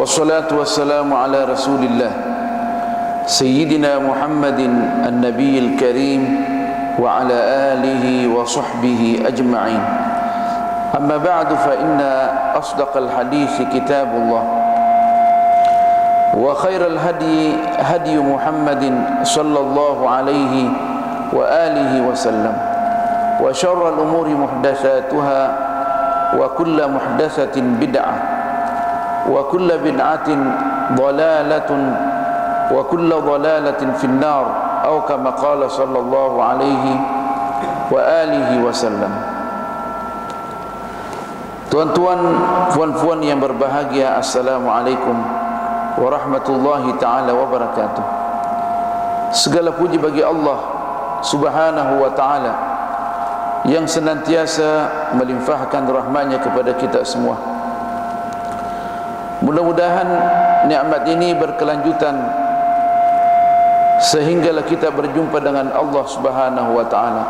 والصلاة والسلام على رسول الله سيدنا محمد النبي الكريم وعلى آله وصحبه أجمعين. أما بعد فإن أصدق الحديث كتاب الله وخير الهدي هدي محمد صلى الله عليه وآله وسلم وشر الأمور محدثاتها وكل محدثة بدعة وكل بدعة ضلالة وكل ضلالة في النار أو كما قال صلى الله عليه وآله وسلم. Tuan-tuan, puan-puan yang berbahagia, Assalamualaikum warahmatullahi ta'ala wabarakatuh. Segala puji bagi Allah subhanahu wa ta'ala yang senantiasa melimpahkan rahmatnya kepada kita semua. Mudah-mudahan nikmat ini berkelanjutan sehinggalah kita berjumpa dengan Allah subhanahu wa ta'ala.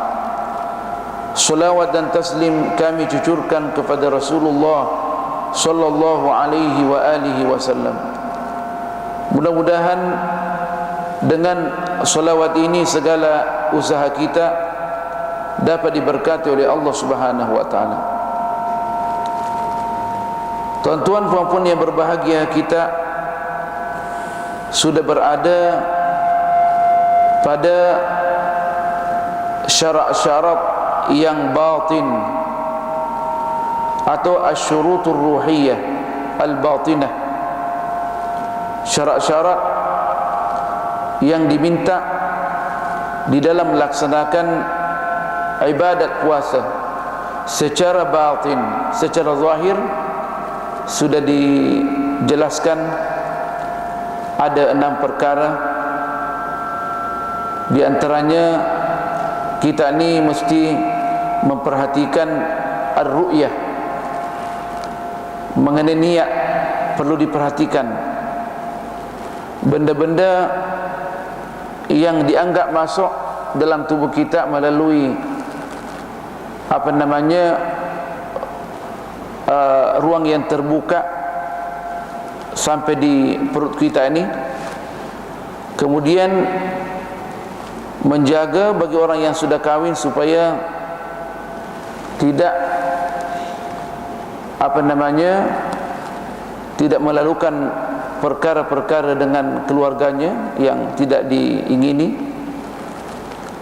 Salawat dan taslim kami cucurkan kepada Rasulullah sallallahu alaihi wa alihi wasallam. Mudah-mudahan dengan salawat ini segala usaha kita dapat diberkati oleh Allah subhanahu wa ta'ala. Tuan-tuan puan-puan yang berbahagia, kita sudah berada pada syarat-syarat yang batin atau asyurutur ruhiyah al-batinah, syarat-syarat yang diminta di dalam melaksanakan ibadat puasa secara batin. Secara zahir sudah dijelaskan ada 6 perkara. Di antaranya kita ni mesti memperhatikan ar-ru'yah, mengenai niat perlu diperhatikan. Benda-benda yang dianggap masuk dalam tubuh kita melalui ruang yang terbuka sampai di perut kita ini. Kemudian menjaga bagi orang yang sudah kahwin supaya tidak tidak melakukan perkara-perkara dengan keluarganya yang tidak diingini.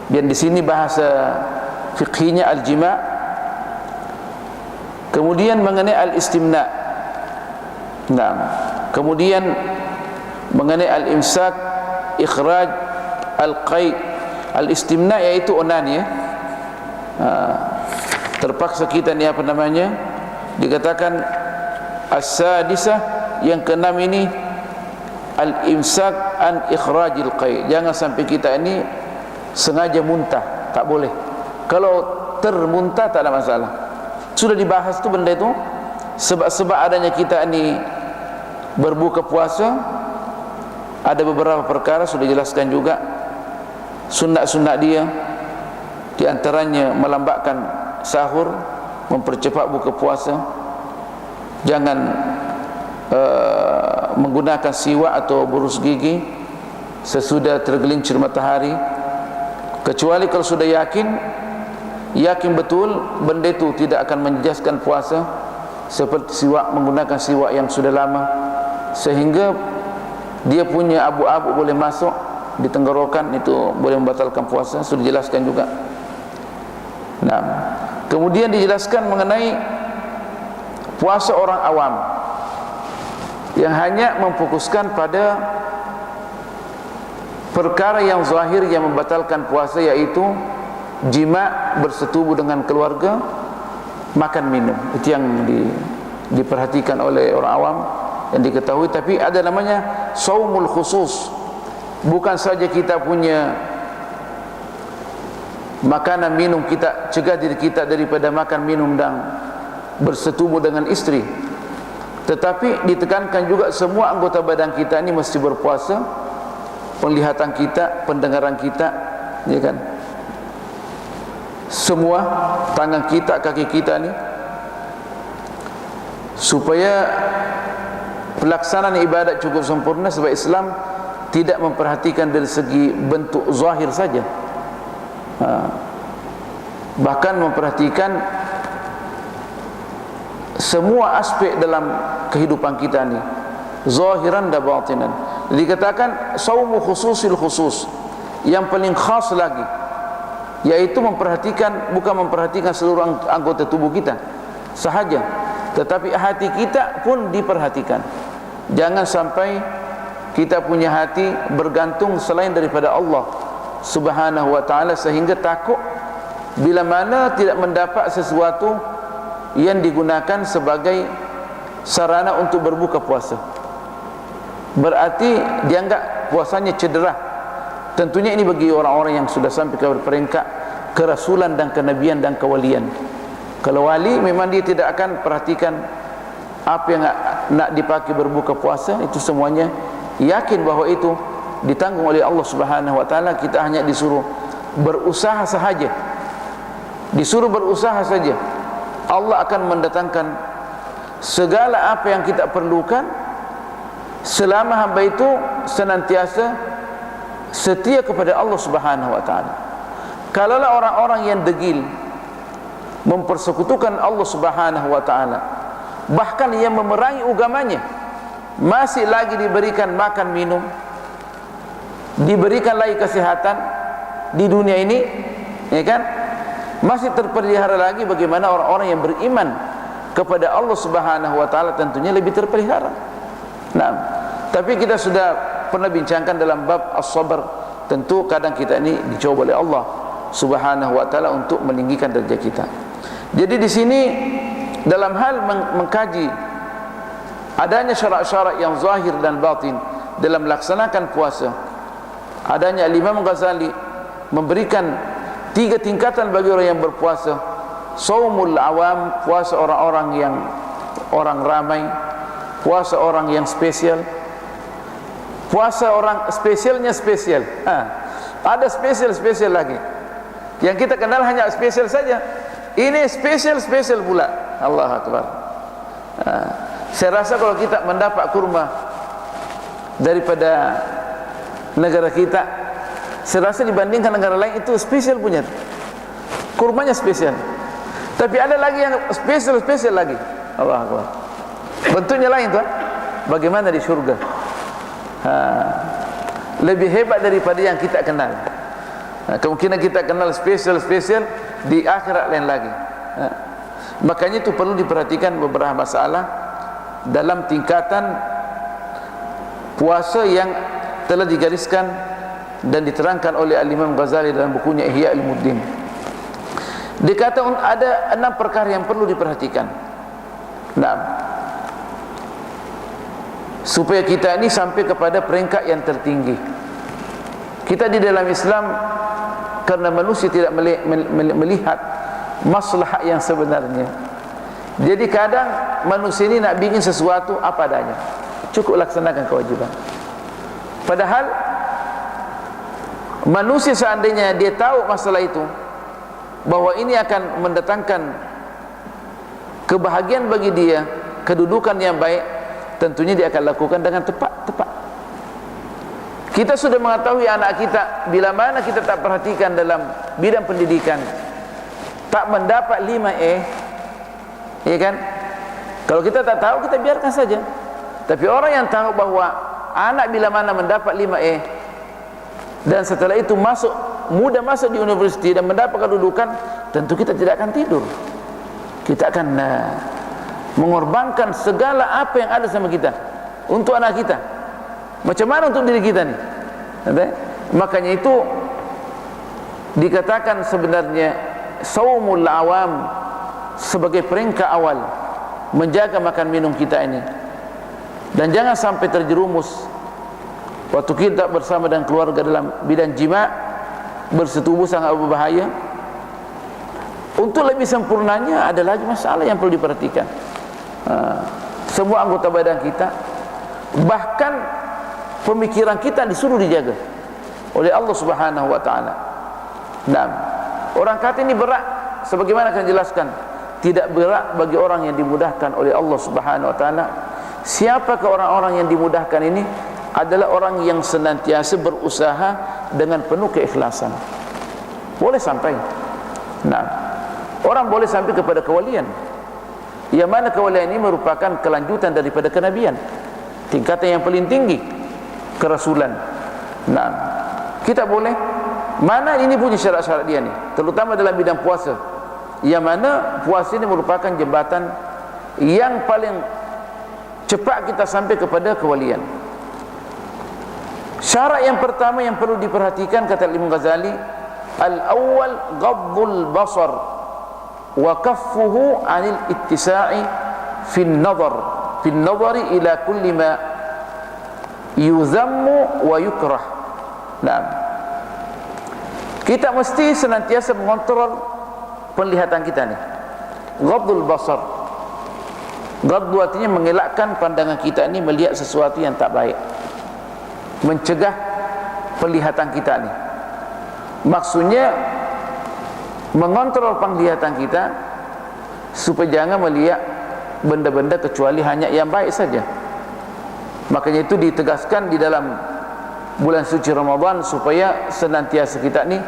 Dan di sini bahasa fiqhinya al-jima'. Kemudian mengenai al-istimna'. Nah, kemudian mengenai al-imsak, ikhraj, al-qaid. Al-istimna' yaitu onani, ya. Terpaksa kita ni dikatakan as-sadisah, yang keenam ini al-imsak an ikhrajil qaid. Jangan sampai kita ini sengaja muntah, tak boleh. Kalau termuntah tak ada masalah. Sudah dibahas tu benda itu. Sebab adanya kita ini berbuka puasa, ada beberapa perkara sudah jelaskan juga. Sunat-sunat dia, di antaranya melambatkan sahur, mempercepat buka puasa, jangan menggunakan siwak atau burus gigi sesudah tergelincir matahari, kecuali kalau sudah yakin betul benda itu tidak akan menjejaskan puasa, seperti siwak, menggunakan siwak yang sudah lama sehingga dia punya abu-abu boleh masuk di tenggorokan, itu boleh membatalkan puasa. Sudah dijelaskan juga. Nah, kemudian dijelaskan mengenai puasa orang awam yang hanya memfokuskan pada perkara yang zahir yang membatalkan puasa, yaitu jima', bersetubuh dengan keluarga, makan minum. Itu yang diperhatikan oleh orang awam, yang diketahui. Tapi ada namanya saumul khusus. Bukan saja kita punya makanan minum, kita cegah diri kita daripada makan minum dan bersetubuh dengan istri, tetapi ditekankan juga semua anggota badan kita ini mesti berpuasa. Penglihatan kita, pendengaran kita, ya kan, semua tangan kita, kaki kita ni, supaya pelaksanaan ibadat cukup sempurna sebab Islam tidak memperhatikan dari segi bentuk zahir saja, bahkan memperhatikan semua aspek dalam kehidupan kita ni, zahiran dan batinan. Dikatakan saumu khususil khusus, yang paling khas lagi, yaitu memperhatikan, bukan memperhatikan seluruh anggota tubuh kita sahaja, tetapi hati kita pun diperhatikan. Jangan sampai kita punya hati bergantung selain daripada Allah Subhanahu wa ta'ala, sehingga takut bila mana tidak mendapat sesuatu yang digunakan sebagai sarana untuk berbuka puasa, berarti dianggap puasanya cedera. Tentunya ini bagi orang-orang yang sudah sampai ke peringkat kerasulan dan kenabian dan kewalian. Kalau wali memang dia tidak akan perhatikan apa yang nak dipakai berbuka puasa, itu semuanya yakin bahawa itu ditanggung oleh Allah Subhanahu wa ta'ala. Kita hanya disuruh berusaha sahaja, disuruh berusaha saja. Allah akan mendatangkan segala apa yang kita perlukan selama hamba itu senantiasa setia kepada Allah Subhanahu wa ta'ala. Kalaulah orang-orang yang degil mempersekutukan Allah Subhanahu wa ta'ala, bahkan yang memerangi agamanya, masih lagi diberikan makan minum, diberikan lagi kesehatan di dunia ini, ya kan, masih terpelihara lagi. Bagaimana orang-orang yang beriman kepada Allah Subhanahu wa ta'ala tentunya lebih terpelihara. Nah, tapi kita sudah pernah bincangkan dalam bab as-sabar, tentu kadang kita ini dicoba oleh Allah Subhanahu wa ta'ala untuk meninggikan derajat kita. Jadi di sini dalam hal mengkaji adanya syarat-syarat yang zahir dan batin dalam melaksanakan puasa, adanya Imam Ghazali memberikan 3 tingkatan bagi orang yang berpuasa. Saumul awam, puasa orang-orang yang orang ramai, puasa orang yang spesial, puasa orang spesialnya spesial. Ada spesial lagi. Yang kita kenal hanya spesial saja, ini spesial pula. Allah Akbar. Saya rasa kalau kita mendapat kurma daripada negara kita, saya rasa dibandingkan negara lain itu spesial punya, kurmanya spesial. Tapi ada lagi yang spesial lagi. Allah Akbar. Bentuknya lain tuan. Bagaimana di surga? Lebih hebat daripada yang kita kenal. Kemungkinan kita kenal spesial di akhirat lain lagi. Makanya itu perlu diperhatikan beberapa masalah dalam tingkatan puasa yang telah digariskan dan diterangkan oleh Al-Imam Ghazali dalam bukunya Ihya Ulumuddin. Dikata ada 6 perkara yang perlu diperhatikan. Supaya kita ini sampai kepada peringkat yang tertinggi. Kita di dalam Islam, karena manusia tidak melihat maslahat yang sebenarnya, jadi kadang manusia ini nak bikin sesuatu apa adanya, cukup laksanakan kewajiban. Padahal manusia seandainya dia tahu masalah itu, bahawa ini akan mendatangkan kebahagiaan bagi dia, kedudukan yang baik, tentunya dia akan lakukan dengan tepat. Kita sudah mengetahui anak kita, bila mana kita tak perhatikan dalam bidang pendidikan, tak mendapat 5A, ya kan? Kalau kita tak tahu, kita biarkan saja. Tapi orang yang tahu bahawa anak bila mana mendapat 5A dan setelah itu mudah masuk di universiti dan mendapat kedudukan, tentu kita tidak akan tidur. Kita akan mengorbankan segala apa yang ada sama kita untuk anak kita. Macam mana untuk diri kita ni? Makanya itu dikatakan sebenarnya saumul awam sebagai peringkat awal menjaga makan minum kita ini. Dan jangan sampai terjerumus waktu kita bersama dengan keluarga dalam bidang jima', bersetubuh sangat berbahaya. Untuk lebih sempurnanya ada lagi masalah yang perlu diperhatikan. Semua anggota badan kita, bahkan pemikiran kita disuruh dijaga oleh Allah Subhanahu wa ta'ala. Orang kata ini berat, sebagaimana akan jelaskan, tidak berat bagi orang yang dimudahkan oleh Allah Subhanahu wa ta'ala. Siapakah orang-orang yang dimudahkan ini? Adalah orang yang senantiasa berusaha dengan penuh keikhlasan. Boleh sampai. Nah, orang boleh sampai kepada kewalian, yang mana kewalian ini merupakan kelanjutan daripada kenabian, tingkatan yang paling tinggi, kerasulan. Nah, kita boleh. Mana ini punya syarat-syarat dia ni, terutama dalam bidang puasa, yang mana puasa ini merupakan jembatan yang paling cepat kita sampai kepada kewalian. Syarat yang pertama yang perlu diperhatikan, kata Imam Ghazali, al-awwal ghaddul basar wa kaffuhu 'anil ittisa'i fi an-nadhari ila kulli ma yuzammu wa yukrah. Nah, kita mesti senantiasa mengontrol penglihatan kita ni. Ghaddul basar, ghaddu artinya mengelakkan pandangan kita ni melihat sesuatu yang tak baik, mencegah penglihatan kita ni. Maksudnya mengontrol penglihatan kita supaya jangan melihat benda-benda kecuali hanya yang baik saja. Makanya itu ditegaskan di dalam bulan suci Ramadan supaya senantiasa kita ni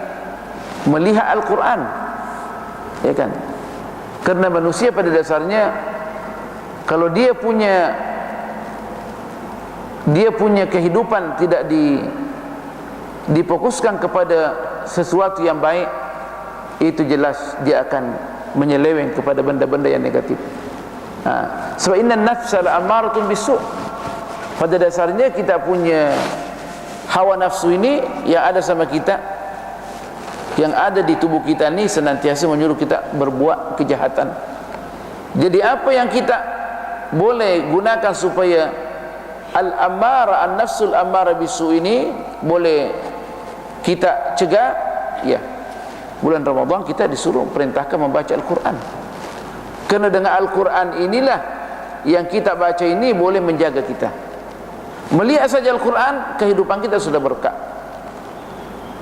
melihat Al-Quran, ya kan? Karena manusia pada dasarnya, kalau dia punya kehidupan tidak difokuskan kepada sesuatu yang baik, itu jelas dia akan menyeleweng kepada benda-benda yang negatif. Sebab inna nafsa la'ammaratun bisu'. Pada dasarnya kita punya hawa nafsu ini yang ada sama kita, yang ada di tubuh kita ni, senantiasa menyuruh kita berbuat kejahatan. Jadi apa yang kita boleh gunakan supaya al-ammara, an-nafsul ammara bisu ini boleh kita cegah, ya, bulan Ramadan kita disuruh perintahkan membaca Al-Quran. Kerana dengan Al-Quran inilah yang kita baca ini boleh menjaga kita. Melihat saja Al-Quran, kehidupan kita sudah berkah.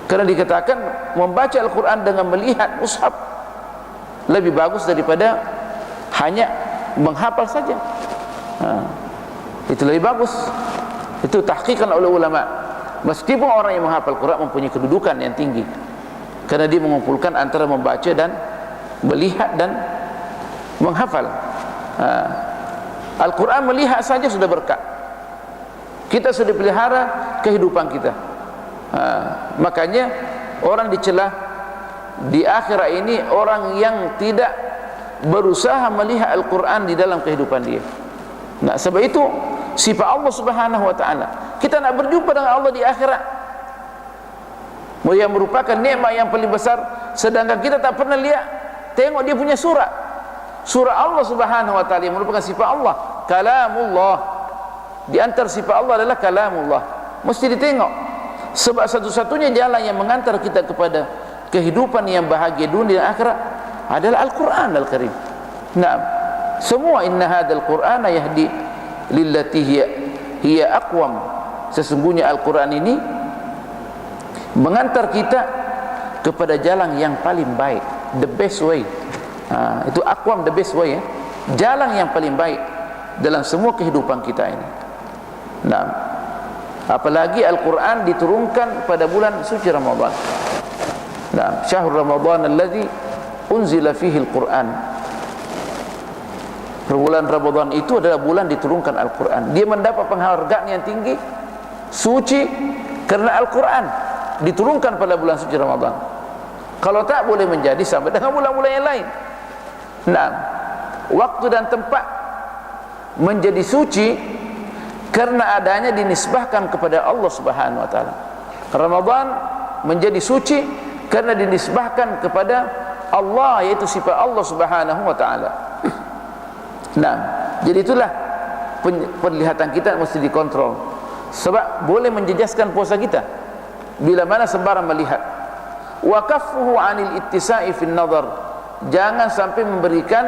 Kerana dikatakan membaca Al-Quran dengan melihat mushaf lebih bagus daripada hanya menghafal saja. Itu lebih bagus. Itu tahqiqan oleh ulama. Meskipun orang yang menghafal Quran mempunyai kedudukan yang tinggi, kerana dia mengumpulkan antara membaca dan melihat dan menghafal. Al-Quran melihat saja sudah berkat. Kita sudah pelihara kehidupan kita. Makanya orang dicelah di akhirat ini orang yang tidak berusaha melihat Al-Quran di dalam kehidupan dia. Nah, sebab itu sifat Allah Subhanahu wa taala, kita nak berjumpa dengan Allah di akhirat, yang merupakan nikmat yang paling besar, sedangkan kita tak pernah lihat tengok dia punya surat Allah Subhanahu wa taala yang merupakan sifat Allah, kalamullah. Di antara sifat Allah adalah kalamullah, mesti ditengok. Sebab satu-satunya jalan yang mengantar kita kepada kehidupan yang bahagia dunia dan akhirat adalah Al-Quran Al-Karim. Nah, semua inna hadzal Qur'ana yahdi lillati hiya aqwam. Sesungguhnya Al-Quran ini mengantar kita kepada jalan yang paling baik, the best way. Itu aqwam, the best way, ya. Jalan yang paling baik dalam semua kehidupan kita ini. Nah, apalagi Al-Quran diturunkan pada bulan suci Ramadan. Nah, syahrul Ramadan alladzi unzila fihi Al-Quran. Bulan Ramadan itu adalah bulan diturunkan Al-Quran. Dia mendapat penghargaan yang tinggi, suci, kerana Al-Quran diturunkan pada bulan suci Ramadan. Kalau tak, boleh menjadi sama dengan bulan-bulan yang lain. Nah, waktu dan tempat menjadi suci kerana adanya dinisbahkan kepada Allah Subhanahu wa taala. Ramadan menjadi suci kerana dinisbahkan kepada Allah, yaitu sifat Allah Subhanahu wa taala. Nah, jadi itulah penglihatan kita mesti dikontrol. Sebab boleh menjejaskan puasa kita bila mana sembarang melihat. Wa kaffuhu 'anil ittisa'i fin nadhar. Jangan sampai memberikan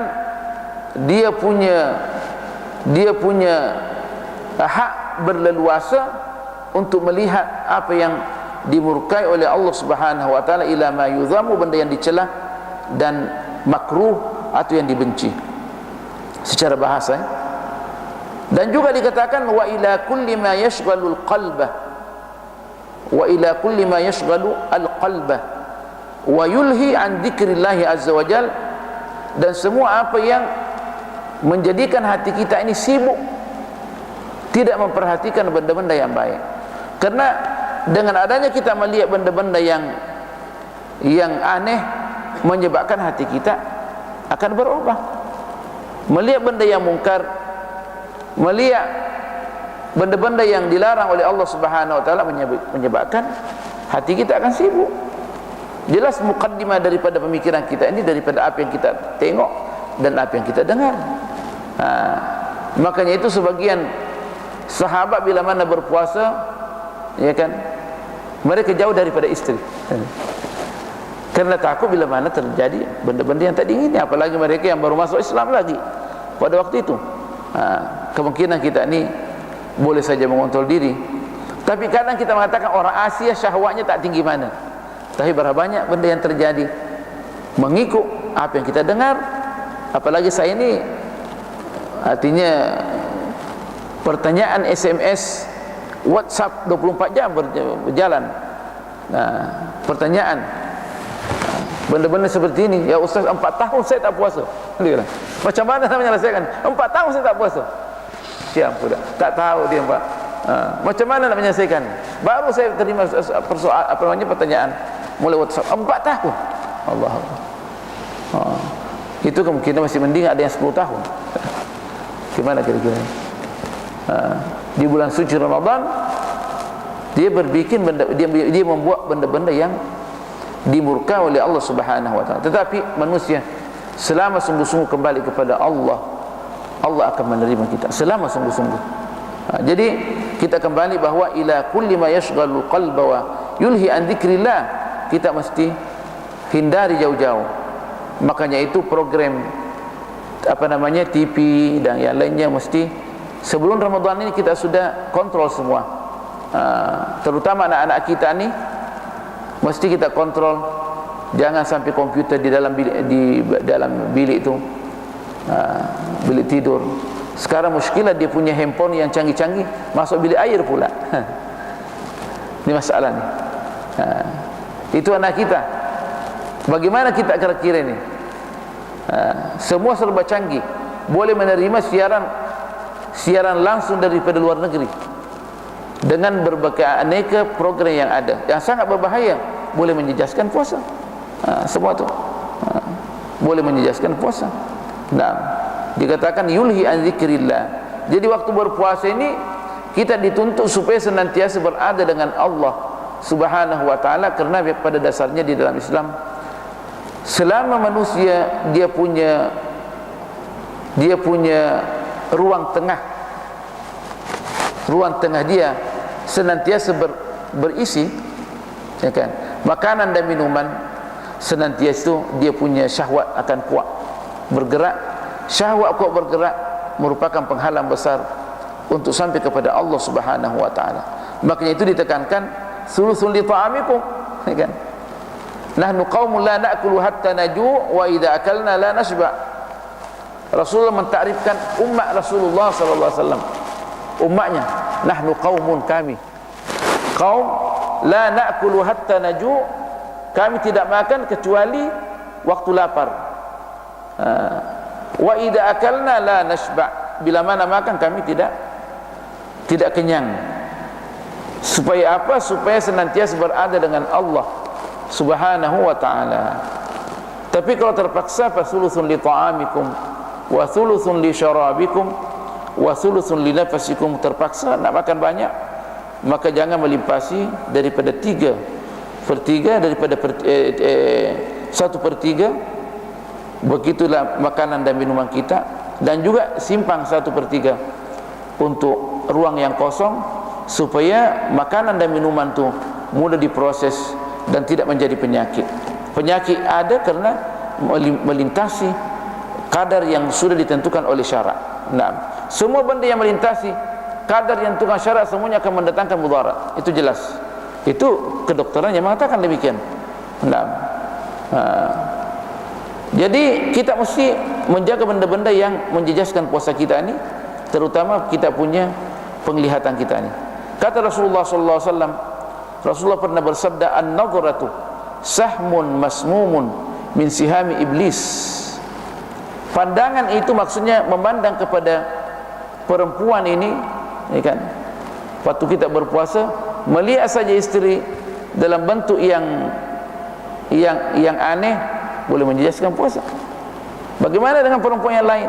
dia punya hak berleluasa untuk melihat apa yang dimurkai oleh Allah Subhanahu wa taala, ila ma yudhamu, benda yang dicela dan makruh atau yang dibenci. Secara bahasa, Dan juga dikatakan wa ila kulli ma yashghalul qalbah, wa ila kulli ma yashghalu al-qalbah wa yulhi an dzikrillah azza wajal, dan semua apa yang menjadikan hati kita ini sibuk, tidak memperhatikan benda-benda yang baik. Karena dengan adanya kita melihat benda-benda yang aneh, menyebabkan hati kita akan berubah. Melihat benda yang mungkar, melihat benda-benda yang dilarang oleh Allah Subhanahu wa taala menyebabkan hati kita akan sibuk. Jelas mukaddimah daripada pemikiran kita ini daripada apa yang kita tengok dan apa yang kita dengar. Makanya itu sebagian sahabat bila mana berpuasa, ya kan, mereka jauh daripada istri karena takut bila mana terjadi benda-benda yang tak diingini, apalagi mereka yang baru masuk Islam lagi pada waktu itu. Kemungkinan kita ni boleh saja mengontrol diri, tapi kadang kita mengatakan orang Asia syahwatnya tak tinggi mana, tapi berapa banyak benda yang terjadi mengikut apa yang kita dengar. Apalagi saya ini, artinya pertanyaan SMS, WhatsApp 24 jam berjalan. Pertanyaan benda-benda seperti ini, ya Ustaz 4 tahun saya tak puasa. Macam mana nak menyelesaikan? 4 tahun saya tak puasa. Siap sudah, tak tahu dia Pak. Macam mana nak menyelesaikan? Baru saya terima pertanyaan mulai WhatsApp 4 tahun. Allah Allah. Itu kemungkinan masih mending ada yang 10 tahun. Gimana kira-kira? Di bulan suci Ramadan dia berbikin benda, dia membuat benda-benda yang dimurka oleh Allah Subhanahu wa taala. Tetapi manusia selama sungguh-sungguh kembali kepada Allah, Allah akan menerima kita selama sungguh-sungguh. Jadi kita kembali bahawa ila kulli ma yashghalul qalba wa yulhi an dzikrillah, kita mesti hindari jauh-jauh. Makanya itu program TV dan yang lainnya mesti sebelum Ramadan ini kita sudah kontrol semua. Terutama anak-anak kita ni mesti kita kontrol, jangan sampai komputer di dalam bilik itu, bilik tidur. Sekarang muskilah dia punya handphone yang canggih-canggih masuk bilik air pula. Ini masalah ni. Itu anak kita. Bagaimana kita kira-kira ini? Semua serba canggih, boleh menerima siaran langsung daripada luar negeri dengan berbagai aneka program yang ada, yang sangat berbahaya, boleh menjejaskan puasa. Semua tu boleh menjejaskan puasa. Dikatakan yulhi an dzikrillah. Jadi waktu berpuasa ini kita dituntut supaya senantiasa berada dengan Allah Subhanahu wa taala, kerana pada dasarnya di dalam Islam, selama manusia dia punya ruang tengah dia senantiasa berisi, ya kan, makanan dan minuman, senantiasa itu dia punya syahwat akan kuat bergerak. Syahwat kuat bergerak merupakan penghalang besar untuk sampai kepada Allah Subhanahu wa taala. Makanya itu ditekankan sulusun li ta'amikum, ya kan, nahnu qaumun la na'kulu hatta naju' wa idza akalna la nashba. Rasulullah mentakrifkan umat Rasulullah sallallahu alaihi wasallam, umatnya, nahnu qaumun, kami kaum la na'kulu hatta naju', kami tidak makan kecuali waktu lapar. Wa idza akalna la nashba, bila mana makan kami tidak kenyang. Supaya apa? Supaya senantiasa berada dengan Allah Subhanahu wa ta'ala. Tapi kalau terpaksa, fasulusun li ta'amikum wa thuluthun li syarabikum wa thuluthun li nafasikum, terpaksa nak makan banyak, maka jangan melimpasi daripada 3/3 daripada 1/3. Begitulah makanan dan minuman kita, dan juga simpang 1/3 untuk ruang yang kosong, supaya makanan dan minuman tu mudah diproses dan tidak menjadi penyakit. Penyakit ada karena melintasi kadar yang sudah ditentukan oleh syarak. Semua benda yang melintasi kadar yang ditentukan syarak semuanya akan mendatangkan mudarat. Itu jelas. Itu kedokteran yang mengatakan demikian. Jadi kita mesti menjaga benda-benda yang menjejaskan puasa kita ini, terutama kita punya penglihatan kita ni. Kata Rasulullah sallallahu alaihi wasallam, Rasulullah pernah bersabda, an-nadhratu sahmun masmumun min sihami iblis. Pandangan itu maksudnya memandang kepada perempuan ini, ya kan? Waktu kita berpuasa, melihat saja istri dalam bentuk yang aneh boleh menjejaskan puasa. Bagaimana dengan perempuan yang lain?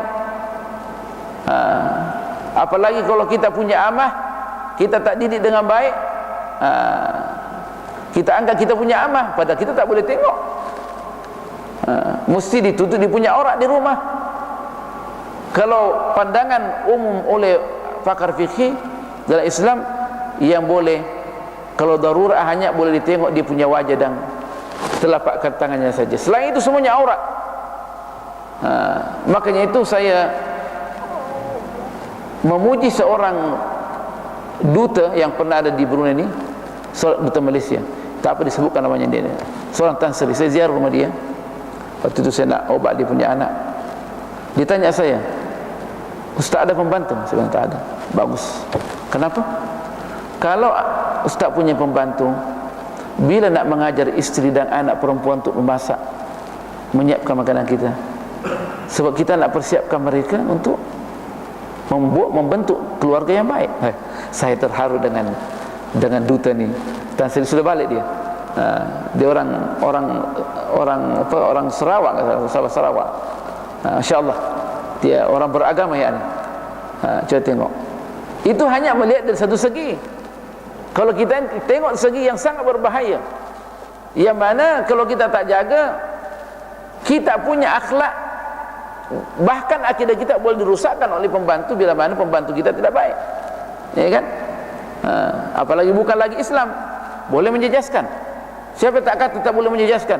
Apalagi kalau kita punya amah, kita tak didik dengan baik, kita anggap kita punya amah, padahal kita tak boleh tengok. Mesti ditutup, dia punya aurat di rumah. Kalau pandangan umum oleh pakar fikih dalam Islam, yang boleh kalau darurat hanya boleh ditengok dia punya wajah dan telapak tangannya saja. Selain itu semuanya aurat. Makanya itu saya memuji seorang duta yang pernah ada di Brunei ini, seorang duta Malaysia, tak apa disebutkan namanya dia, seorang Tan Sri. Saya ziarah rumah dia. Waktu itu saya nak obat dia punya anak. Dia tanya saya, Ustaz ada pembantu? Saya bilang tak ada. Bagus. Kenapa? Kalau Ustaz punya pembantu, bila nak mengajar isteri dan anak perempuan untuk memasak, menyiapkan makanan kita, sebab kita nak persiapkan mereka untuk membentuk keluarga yang baik. Saya terharu dengan duta ni. Dan saya sudah balik dia. Dia orang Sarawak, Sarawak. Masya-Allah. Dia orang beragama ya ni. Coba tengok. Itu hanya melihat dari satu segi. Kalau kita tengok segi yang sangat berbahaya, yang mana kalau kita tak jaga, kita punya akhlak, bahkan akidah kita boleh dirusakkan oleh pembantu bila mana pembantu kita tidak baik, ya kan? Apalagi bukan lagi Islam, boleh menjejaskan. Siapa tak kata tak boleh menjejaskan?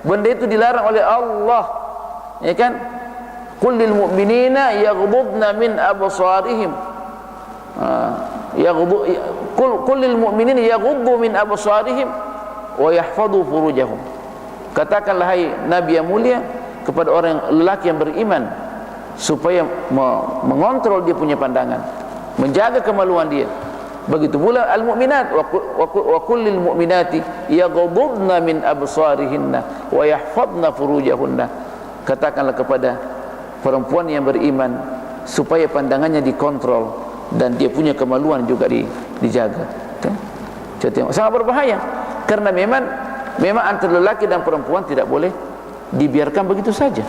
Benda itu dilarang oleh Allah, ya kan? Qul lil mu'minina yaghdudna min absarihim, qul lil mu'minina yaghuddu min absarihim wa yahfadhu furujahum. Katakanlah hai Nabi yang mulia kepada orang lelaki yang beriman supaya mengontrol dia punya pandangan, menjaga kemaluan dia. Begitu pula al-mu'minat, wa kullil mu'minati yaghuddna min absarihinna wa yahfadna furujahunna. Katakanlah kepada perempuan yang beriman supaya pandangannya dikontrol dan dia punya kemaluan juga dijaga. Okay? Jadi tengok, sangat berbahaya karena memang antara lelaki dan perempuan tidak boleh dibiarkan begitu saja.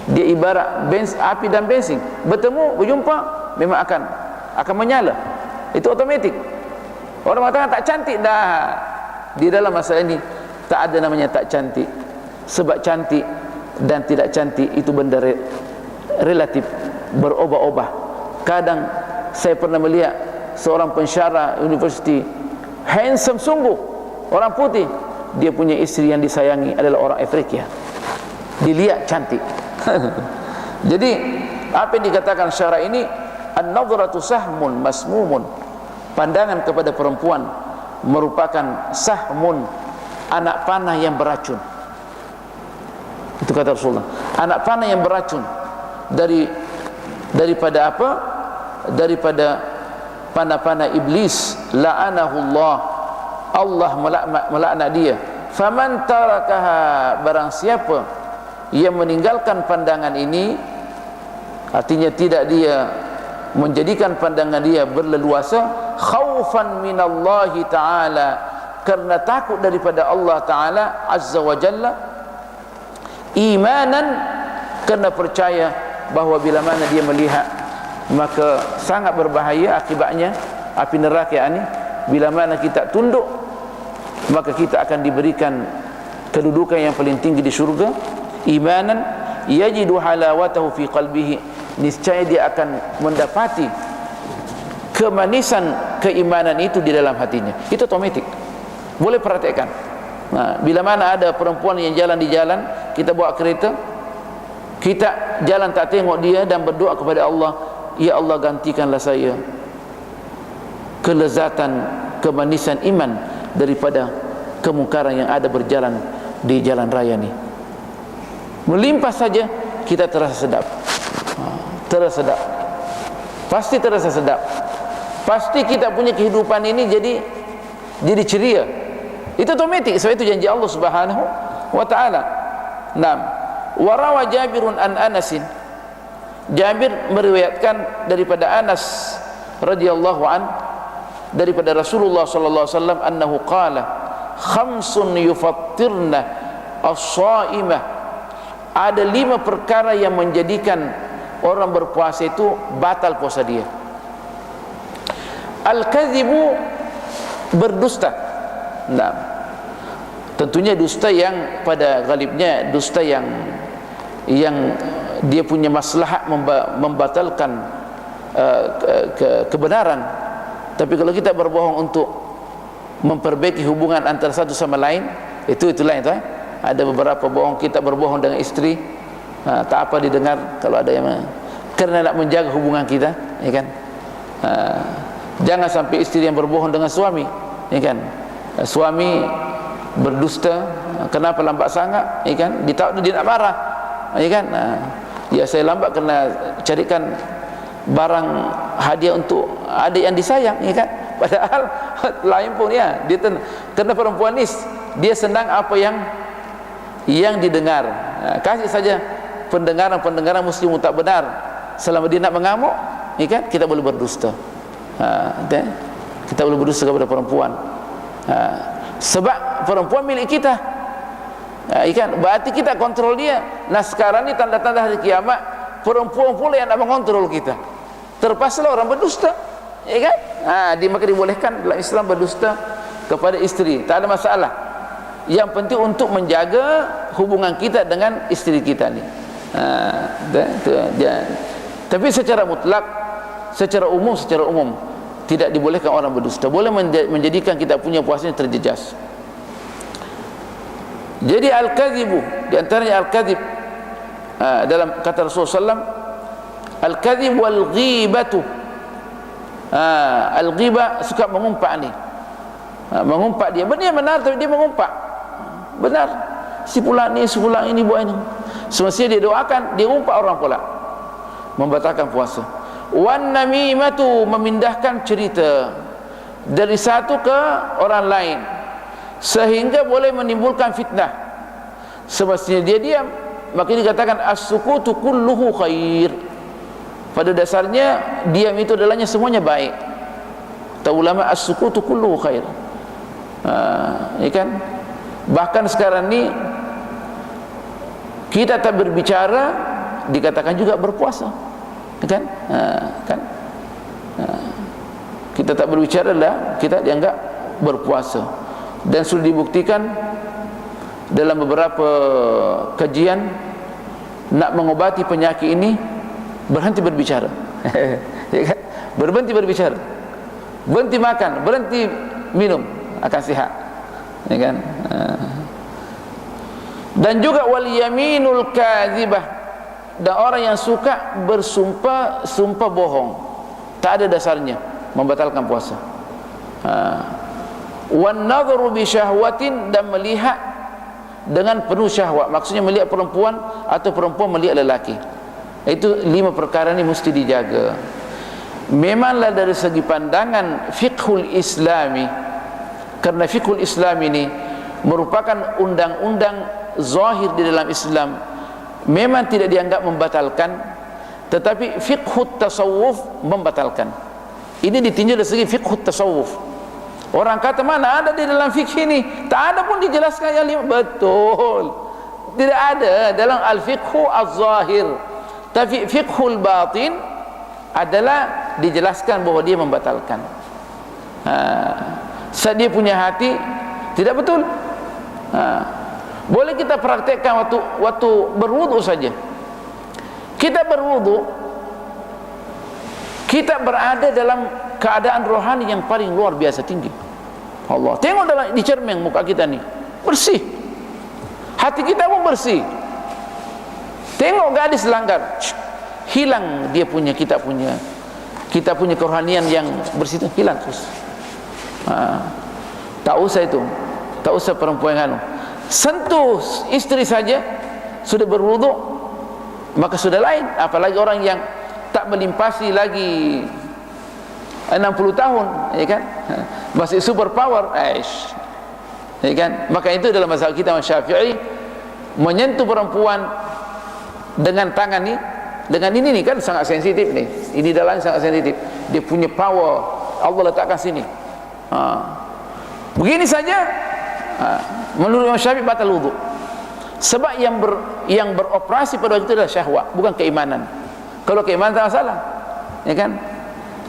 Dia ibarat api dan bensin, berjumpa memang akan menyala. Itu otomatik. Orang mengatakan tak cantik dah. Di dalam masalah ini tak ada namanya tak cantik. Sebab cantik dan tidak cantik itu benda relatif, berubah-ubah. Kadang saya pernah melihat seorang pensyarah universiti, handsome sungguh, orang putih, dia punya isteri yang disayangi adalah orang Afrika. Dilihat cantik. Jadi apa yang dikatakan syarah ini, an-nadhratu sahmun masmumun, pandangan kepada perempuan merupakan sahmun, anak panah yang beracun. Itu kata Rasulullah, anak panah yang beracun. Daripada apa? Daripada panah-panah iblis, la'anahullah, Allah melaknat dia. Faman tarakaha, barang siapa yang meninggalkan pandangan ini, artinya tidak dia menjadikan pandangan dia berleluasa, khaufan minallahi ta'ala, karena takut daripada Allah Ta'ala Azza wa Jalla, imanan, karena percaya bahawa bila mana dia melihat, maka sangat berbahaya akibatnya api neraka ini. Bila mana kita tunduk, maka kita akan diberikan kedudukan yang paling tinggi di syurga. Imanan yajidu halawatahu fi qalbihi, niscaya dia akan mendapati kemanisan keimanan itu di dalam hatinya. Itu otomatik. Boleh perhatikan. Bila mana ada perempuan yang jalan di jalan, kita bawa kereta, kita jalan tak tengok dia dan berdoa kepada Allah, ya Allah gantikanlah saya kelezatan, kemanisan iman daripada kemungkaran yang ada berjalan di jalan raya ni. Melimpah saja kita terasa sedap. Terasa sedap. pasti terasa sedap. Pasti kita punya kehidupan ini jadi ceria. Itu otomatis, sebab itu janji Allah Subhanahu wa taala. Naam. Wa rawa Jabirun an Anasin. Jabir meriwayatkan daripada Anas radhiyallahu an daripada Rasulullah sallallahu alaihi wasallam annahu qala khamsun yufattirna as-shaimah. Ada 5 perkara yang menjadikan orang berpuasa itu batal puasa dia. Al-kadzibu, berdusta. Nah, tentunya dusta yang pada galibnya dusta yang dia punya maslahat membatalkan kebenaran. Tapi kalau kita berbohong untuk memperbaiki hubungan antara satu sama lain, itulah itu. Ada beberapa bohong, kita berbohong dengan istri, tak apa didengar kalau ada yang karena nak menjaga hubungan kita, ya kan? Jangan sampai istri yang berbohong dengan suami, ya kan? Suami berdusta, kenapa lambat sangat, ya kan? Dia nak marah, ya kan? Ya saya lambat kerana carikan barang hadiah untuk adik yang disayang, ya kan? Padahal lain pun ya, dia kerana perempuan ni dia senang apa yang didengar. Kasih saja pendengaran muslim tak benar. Selama dia nak mengamuk, ya kan? Kita boleh berdusta. Kita boleh berdusta kepada perempuan. Sebab perempuan milik kita. Ikan, berarti kita kontrol dia. Nah sekarang ni tanda-tanda hari kiamat, perempuan pula yang nak mengontrol kita. Terpaksalah orang berdusta, ya kan? Maka dibolehkan dalam Islam berdusta kepada istri, tak ada masalah. Yang penting untuk menjaga hubungan kita dengan istri kita ni. Tapi secara mutlak, secara umum tidak dibolehkan orang berdusta. Boleh menjadikan kita punya puasanya terjejas. Jadi al-kadzibu, di antaranya al-kadzib, dalam kata Rasulullah SAW, al-kadzib wal-ghibatu. Al-ghibah suka mengumpat ni, mengumpat dia benar tapi dia mengumpat benar. Si pulang ini buat ini, semestinya dia doakan, dia umpat orang pula, membatalkan puasa. Wan namimatu, memindahkan cerita dari satu ke orang lain sehingga boleh menimbulkan fitnah. Semestinya dia diam, maka dikatakan as-sukutu kulluhu khair. Pada dasarnya diam itu adalah semuanya baik. Kata ulama as-sukutu kulluhu khair. Ya kan? Bahkan sekarang ni kita tak berbicara dikatakan juga berpuasa, ya kan? Kita tak berbicara lah, kita dianggap berpuasa. Dan sudah dibuktikan dalam beberapa kajian, nak mengobati penyakit ini berhenti berbicara. Ya kan? Berhenti berbicara, berhenti makan, berhenti minum, akan sihat, ya kan? Dan juga wal yaminul kadzibah, dan orang yang suka sumpah bohong tak ada dasarnya, membatalkan puasa. Wan nadhru bi syahwatin, dan melihat dengan penuh syahwat, maksudnya melihat perempuan atau perempuan melihat lelaki. Itu 5 perkara ni mesti dijaga. Memanglah dari segi pandangan fiqhul islami, kerana fiqhul islam ini merupakan undang-undang zahir di dalam Islam, memang tidak dianggap membatalkan, tetapi fiqhut tasawuf membatalkan. Ini ditinjau dari segi fiqhut tasawuf. Orang kata mana ada di dalam fikih ini? Tak ada pun dijelaskan yang 5. Betul, tidak ada dalam al-fiqhu az-zahir. Tapi fiqhul batin adalah dijelaskan bahawa dia membatalkan. Saat dia punya hati tidak betul. Boleh kita praktekkan waktu berwudu saja. Kita berwudu, kita berada dalam keadaan rohani yang paling luar biasa tinggi. Allah, tengok di cermin muka kita ni bersih, hati kita pun bersih. Tengok gadis langgar, hilang dia punya, kita punya kerohanian yang bersih itu hilang terus. Tak usah itu, tak usah perempuan yang sentuh istri saja sudah berwudu, maka sudah lain. Apalagi orang yang tak melimpasi lagi 60 tahun, ya kan? Masih super power, ya kan? Maka itu dalam mazhab kita Syafi'i, menyentuh perempuan dengan tangan ni, dengan ini nih kan sangat sensitif nih. Ini dalam sangat sensitif. Dia punya power, Allah letakkan sini. Begini saja, menurut Imam Syafi'i batal wudu. Sebab yang beroperasi pada waktu itu adalah syahwat, bukan keimanan. Kalau keimanan tak masalah, ya kan?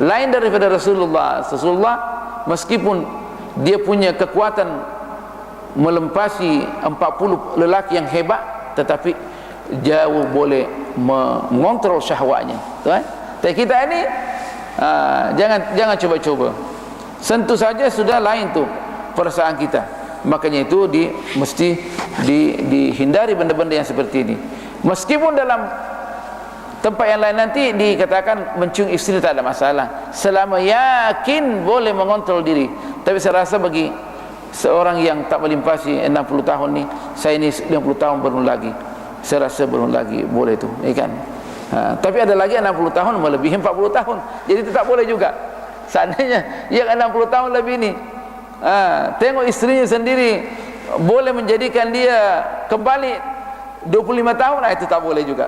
Lain daripada Rasulullah meskipun dia punya kekuatan melempasi 40 lelaki yang hebat, tetapi jauh boleh mengontrol syahwatnya, kan? Tapi kita ini jangan coba-coba. Sentuh saja sudah lain tu perasaan kita. Makanya itu mesti dihindari benda-benda yang seperti ini. Meskipun dalam tempat yang lain nanti dikatakan mencium istri tak ada masalah, selama yakin boleh mengontrol diri. Tapi saya rasa bagi seorang yang tak melimpasi 60 tahun ni, saya ni 50 tahun belum lagi, saya rasa belum lagi boleh tu, ya kan? Tapi ada lagi 60 tahun melebihi 40 tahun, jadi itu tak boleh juga. Seandainya yang 60 tahun lebih ni tengok istrinya sendiri boleh menjadikan dia kembali 25 tahun, itu tak boleh juga.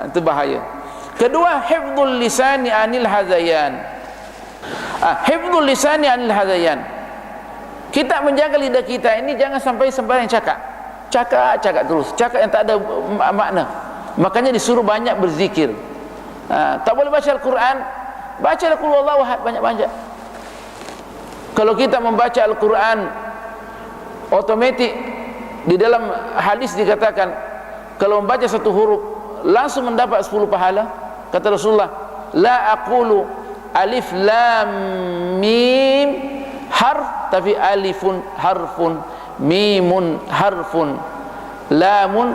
Itu bahaya. Kedua, hifdzul lisani anil hazayan. Hifdzul lisani anil hazayan, kita menjaga lidah kita ini jangan sampai sembarang cakap terus, cakap yang tak ada makna. Makanya disuruh banyak berzikir. Tak boleh baca Al-Quran, baca qul huwallahu ahad banyak-banyak. Kalau kita membaca Al-Quran, otomatik di dalam hadis dikatakan kalau membaca satu huruf langsung mendapat 10 pahala. Kata Rasulullah, la aqulu alif lam mim harf, tapi alifun harfun, mimun harfun, lamun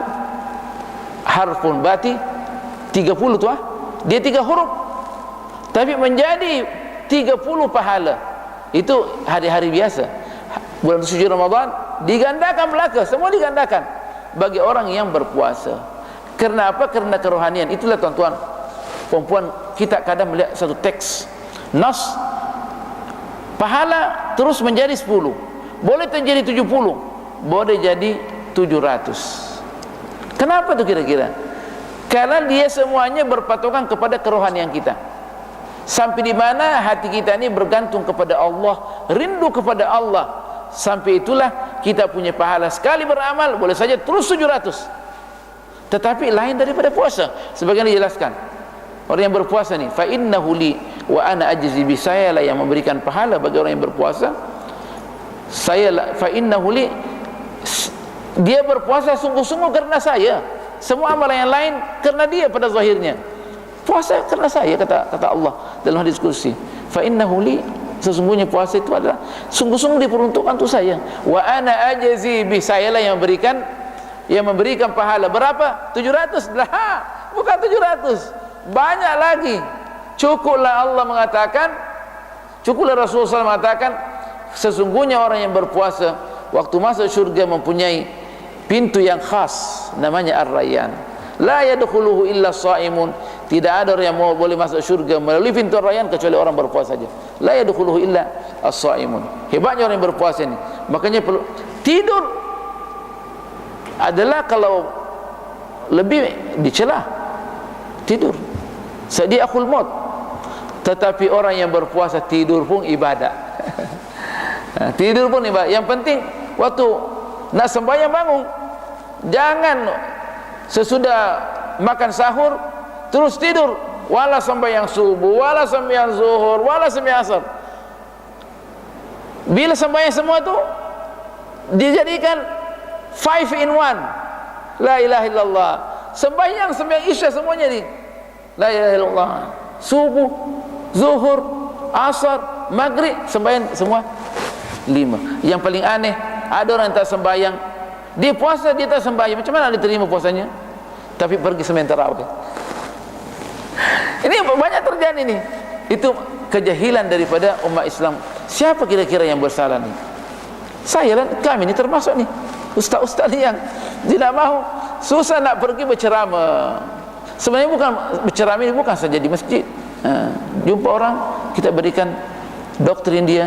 harfun. Berarti 30 tu dia 3 huruf tapi menjadi 30 pahala. Itu hari-hari biasa. Bulan suci Ramadan digandakan belaka, semua digandakan bagi orang yang berpuasa. Kerana apa? Kerana kerohanian. Itulah tuan-tuan, perempuan, kita kadang melihat satu teks nas, pahala terus menjadi 10, boleh terjadi 70, boleh jadi 700. Kenapa tu kira-kira? Karena dia semuanya berpatokan kepada kerohanian kita. Sampai di mana hati kita ini bergantung kepada Allah, rindu kepada Allah. Sampai itulah kita punya pahala. Sekali beramal boleh saja terus 700. Tetapi lain daripada puasa. Sebagian dijelaskan, orang yang berpuasa ni, fa innahu li wa ana ajzi bi, saya lah yang memberikan pahala bagi orang yang berpuasa. Saya lah, fa innahu li, dia berpuasa sungguh-sungguh kerana saya. Semua amalan yang lain kerana dia pada zahirnya. Puasa kerana saya, kata Allah dalam hadis kursi. Fa innahu li, sesungguhnya puasa itu adalah sungguh-sungguh diperuntukkan untuk saya. Wa ana ajzi bi, saya lah yang memberikan pahala. Berapa? 700? Lah, bukan 700, banyak lagi. Cukuplah Allah mengatakan, cukuplah Rasulullah SAW mengatakan, sesungguhnya orang yang berpuasa waktu masuk syurga mempunyai pintu yang khas, namanya Ar-Rayyan. La yadkhuluhu illa shaimun, tidak ada orang yang boleh masuk syurga melalui pintu Ar-Rayyan kecuali orang berpuasa saja. La yadkhuluhu illa as-shaimun. Hebatnya orang yang berpuasa ini. Makanya perlu tidur adalah kalau lebih dicela, tidur sadiaqul maut. Tetapi orang yang berpuasa tidur pun ibadah. Tidur pun ibadah. Yang penting waktu nak sembahyang bangun, jangan sesudah makan sahur terus tidur, wala sembahyang subuh, wala sembahyang zuhur, wala sembahyang asar. Bila sembahyang semua tu dijadikan 5 in 1, la ilaha illallah. Sembahyang isya semuanya ni la ilaha illallah. Subuh, zuhur, asar, maghrib, sembahyang semua 5. Yang paling aneh, ada orang yang tak sembahyang, dia puasa dia tak sembahyang, macam mana dia terima puasanya? Tapi pergi sementara tarawih. Ini banyak terjadi ni. Itu kejahilan daripada umat Islam. Siapa kira-kira yang bersalah ni? Saya lah, kami ni termasuk ni. Ustaz-ustaz ni yang tidak mahu, susah nak pergi berceramah, Sebenarnya bukan berceramah ini bukan saja di masjid. Jumpa orang, kita berikan doktrin dia,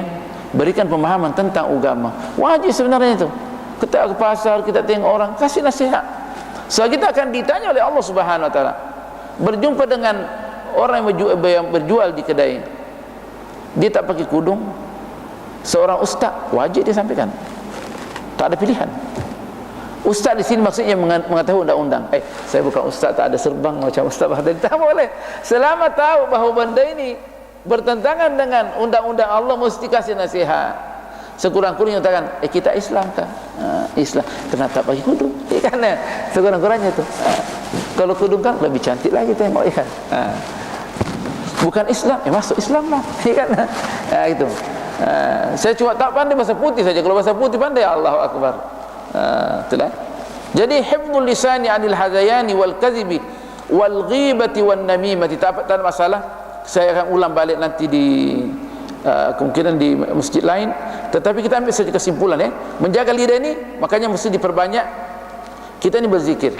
berikan pemahaman tentang agama. Wajib sebenarnya itu. Kita ke pasar, kita tengok orang, kasih nasihat. So kita akan ditanya oleh Allah Subhanahu wa taala. Berjumpa dengan orang yang berjual di kedai, dia tak pakai kudung, seorang ustaz, wajib dia sampaikan. Tak ada pilihan. Ustaz di sini maksudnya mengetahui undang-undang. Saya bukan ustaz, tak ada serban macam ustaz Bahdari. Tak boleh. Selama tahu bahawa benda ini bertentangan dengan undang-undang Allah, mesti kasih nasihat. Sekurang-kurangnya katakan, kita Islam kan? Islam. Kenapa tak pakai kudung? Kan? Sekurang-kurangnya tu. Kalau kudung kan lebih cantik lagi tengok, kan? Bukan Islam, masuk Islam lah. Kan? Itu. Saya cuma tak pandai bahasa putih saja. Kalau bahasa putih pandai, Allahu Akbar. Itulah. Jadi hifdzul lisani 'anil hadayani wal kadhibi wal ghibati wan namimati. Tak ada masalah. Saya akan ulang balik nanti di kemungkinan di masjid lain, tetapi kita ambil saja kesimpulan menjaga lidah ini makanya mesti diperbanyak kita ini berzikir.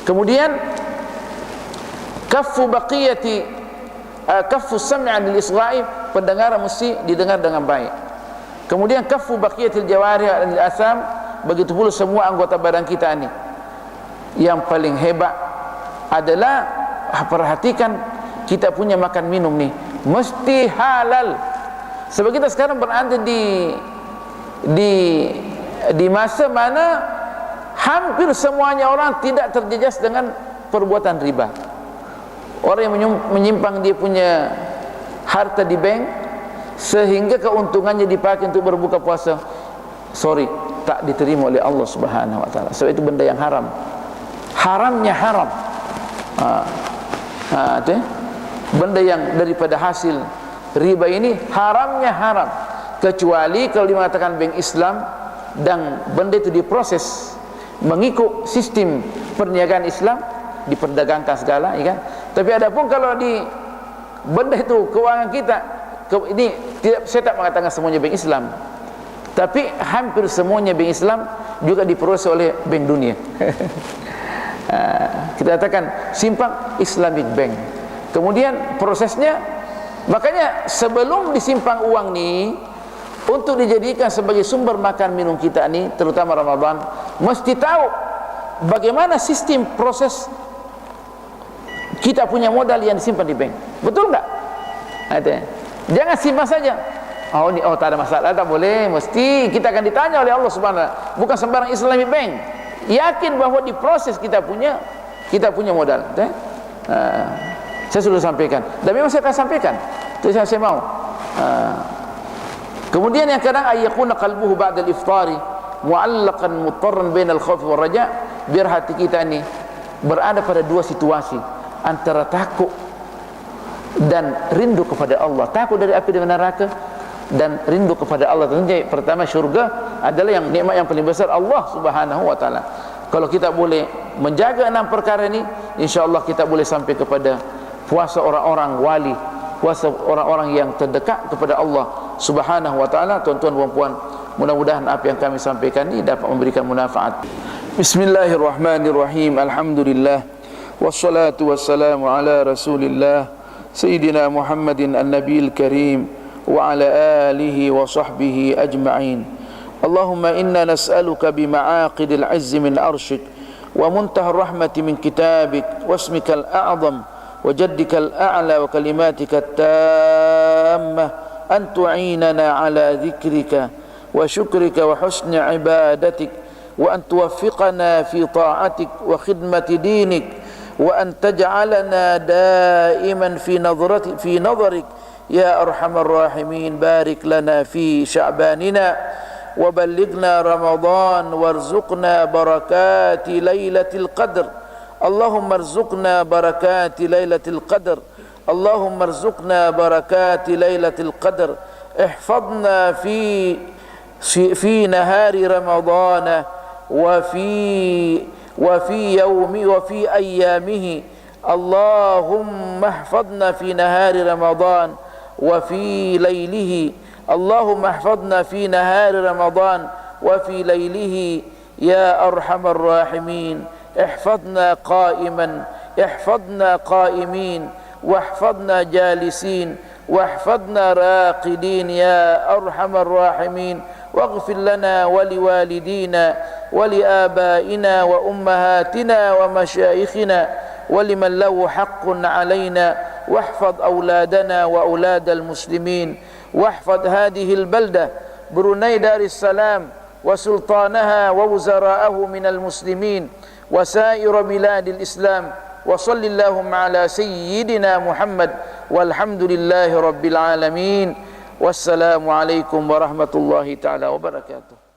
Kemudian kaffu baqiyati kaffu sam'i 'anil isgha'i, pendengaran mesti didengar dengan baik. Kemudian kaffu baqiyatil jawarih 'anil asam, begitu pula semua anggota badan kita ini. Yang paling hebat adalah perhatikan kita punya makan minum nih mesti halal. Sebab kita sekarang berada di masa mana hampir semuanya orang tidak terjejas dengan perbuatan riba. Orang yang menyimpang dia punya harta di bank sehingga keuntungannya dipakai untuk berbuka puasa, sorry, tak diterima oleh Allah Subhanahu wa taala. Sebab itu benda yang haram. Haramnya haram. Benda yang daripada hasil riba ini haramnya haram, kecuali kalau dimengatakan bank Islam dan benda itu diproses mengikut sistem perniagaan Islam, diperdagangkan segala, ya kan? Tapi adapun kalau di benda itu keuangan kita, ini tidak, saya tak mengatakan semuanya bank Islam, tapi hampir semuanya bank Islam juga diproses oleh bank dunia. Kita katakan simpang Islamic Bank. Kemudian prosesnya, makanya sebelum disimpan uang ni untuk dijadikan sebagai sumber makan minum kita ni, terutama Ramadan, mesti tahu bagaimana sistem proses kita punya modal yang disimpan di bank. Betul tak? Jangan simpan saja. Tak ada masalah, tak boleh. Mesti kita akan ditanya oleh Allah Subhanahu wa taala. Bukan sembarang Islamic Bank. Yakin bahawa di proses kita punya modal. Saya sudah sampaikan, dan memang saya akan sampaikan. Itu yang saya mau. Kemudian yang kadang ayyakuna qalbuhu ba'da al-iftari mu'allaqan mutarran bain al-khawf wal raja', biar hati kita ini berada pada dua situasi, antara takut dan rindu kepada Allah. Takut dari api dan neraka dan rindu kepada Allah. Tentunya pertama syurga adalah yang nikmat yang paling besar Allah Subhanahu wa taala. Kalau kita boleh menjaga 6 perkara ini, insyaallah kita boleh sampai kepada puasa orang-orang wali, puasa orang-orang yang terdekat kepada Allah Subhanahu wa taala. Tuan-tuan dan puan, mudah-mudahan apa yang kami sampaikan ini dapat memberikan manfaat. Bismillahirrahmanirrahim. Alhamdulillah wassalatu wassalamu ala Rasulillah Sayyidina Muhammadin an-nabiyil karim wa ala alihi wa sahbihi ajma'in. Allahumma inna nas'aluka bima'aqidil 'izzi min arshik wa muntahar rahmati min kitabik wasmikal a'zam وجدك الأعلى وكلماتك التامة أن تعيننا على ذكرك وشكرك وحسن عبادتك، وأن توفقنا في طاعتك وخدمة دينك، وأن تجعلنا دائما في نظرك يا أرحم الراحمين. بارك لنا في شعباننا وبلغنا رمضان وارزقنا بركات ليلة القدر. اللهم ارزقنا بركات ليلة القدر. اللهم ارزقنا بركات ليلة القدر. احفظنا في نهار رمضان وفي أيامه. اللهم احفظنا في نهار رمضان وفي ليله. اللهم احفظنا في نهار رمضان وفي ليله يا أرحم الراحمين. احفظنا قائما احفظنا قائمين واحفظنا جالسين واحفظنا راقدين يا أرحم الراحمين، واغفر لنا ولوالدينا ولآبائنا وأمهاتنا ومشايخنا ولمن له حق علينا، واحفظ أولادنا وأولاد المسلمين، واحفظ هذه البلدة بروني دار السلام وسلطانها ووزراءه من المسلمين وسائر بلاد الإسلام، وصل اللهم على سيدنا محمد والحمد لله رب العالمين، والسلام عليكم ورحمة الله تعالى وبركاته.